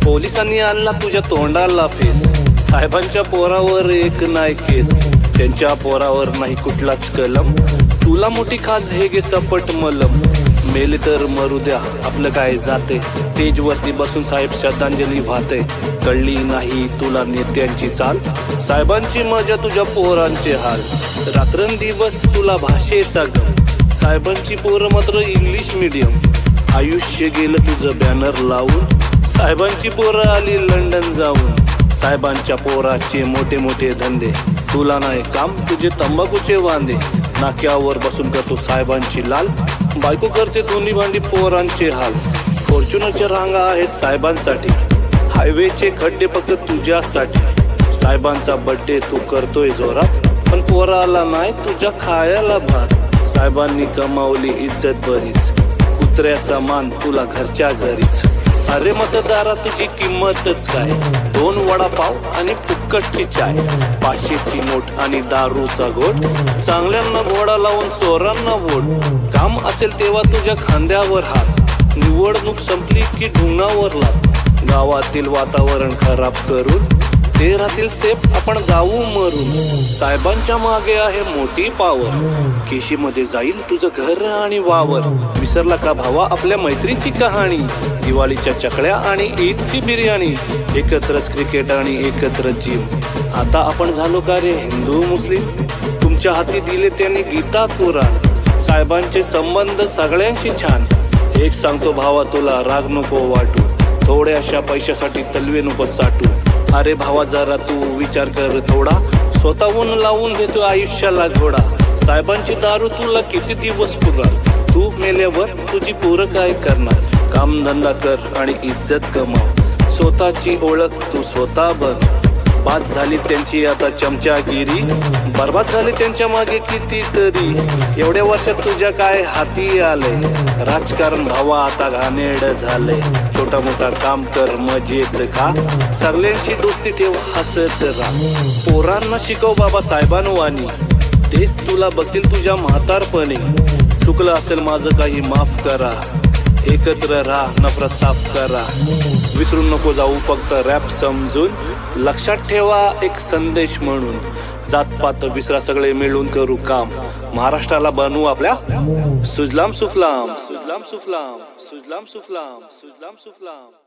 पोलिसांनी आणला तुझ्या तोंडाला फेस, साहेबांच्या पोरावर एक नाही केस, त्यांच्या पोरावर नाही कुठलाच कलम, तुला मोठी खाज हे गे सपट मलम, मेले तर मरू द्या आपलं काय जाते, स्टेजवरती बसून साहेब श्रद्धांजली वाहते, कळली नाही तुला नेत्यांची चाल, साहेबांची मजा तुझ्या पोरांचे हाल, रात्रंदिवस तुला भाषेचा गम, साहेबांची पोरं मात्र इंग्लिश मीडियम, आयुष्य गेलं तुझं बॅनर लावून, साहेबांची पोरं आली लंडन जाऊन, साहेबांच्या पोराचे मोठे मोठे धंदे, तुला नाही काम तुझे तंबाखूचे वांदे, नाक्यावर बसून करतो साहेबांची लाल, बायको करते दोन्ही भांडी पोरांचे हाल, फॉर्च्युनरच्या रांगा आहेत साहेबांसाठी, हायवेचे खड्डे फक्त तुझ्यासाठी, साहेबांचा बर्थडे तू करतोय जोरात, पण पोराला नाही तुझ्या खायला भात, साहेबांनी कमावली इज्जत बरीच, कुत्र्याचा मान तुला घरच्या घरीच, अरे मतदारा तुझी किंमतच काय, 2 वडापाव आणि फुक्कटची चाय, 500ची नोट आणि दारूचा घोट, चांगल्यांना घोडा लावून चोरांना वोट, काम असेल तेव्हा तुझ्या खांद्यावर हात, निवडणूक संपली की ढुंगावर लात, गावातील वातावरण खराब करून ते राहतील सेफ आपण जाऊ मरून, साहेबांच्या मागे आहे मोठी पावर, केशीमध्ये जाईल तुझं घर आणि वावर, विसरला का भावा आपल्या मैत्रीची कहाणी, दिवाळीच्या चकल्या आणि ईदची बिर्याणी, एकत्रच क्रिकेट आणि एकत्रच जिम, आता आपण झालो का रे हिंदू मुस्लिम, तुमच्या हाती दिले त्यांनी गीता कुराण, साहेबांचे संबंध सगळ्यांशी छान, एक सांगतो भावा तुला राग नको वाटू, थोड्याशा पैशासाठी तलवे नको चाटू, अरे भावा जरा तू विचार कर थोडा, स्वतःहून लावून घेतो आयुष्याला घोडा, साहेबांची दारू तुला किती दिवस पुरणार, तू मेल्यावर तुझी पोरं काय करणार, काम धंदा कर आणि इज्जत कमाव, स्वतःची ओळख तू स्वतः बन, बाद झाली त्यांची आता चमचागिरी, बर्बाद झाली त्यांच्या मागे कितीतरी, एवढ्या वर्षात तुझ्या काय हाती आलंय, राजकारण भावा आता घाणेरड झालंय, छोटा मोठा काम कर मजेत खा, सगळ्यांशी दोस्ती ठेव हसत राहा, पोरांना शिकव बाबा साहेबांवानी, तेच तुला बघतील तुझ्या म्हातारपणी, चुकलं असेल माझं काही माफ करा, एकत्र राहा नफरत साफ करा, विसरून नको जाऊ फक्त रॅप समजून, लक्षात ठेवा एक संदेश म्हणून, जातपात विसरा सगळे मिळून करू काम, महाराष्ट्राला बनवू आपल्या सुजलाम सुफलाम, सुजलाम सुफलाम, सुजलाम सुफलाम, सुजलाम सुफलाम.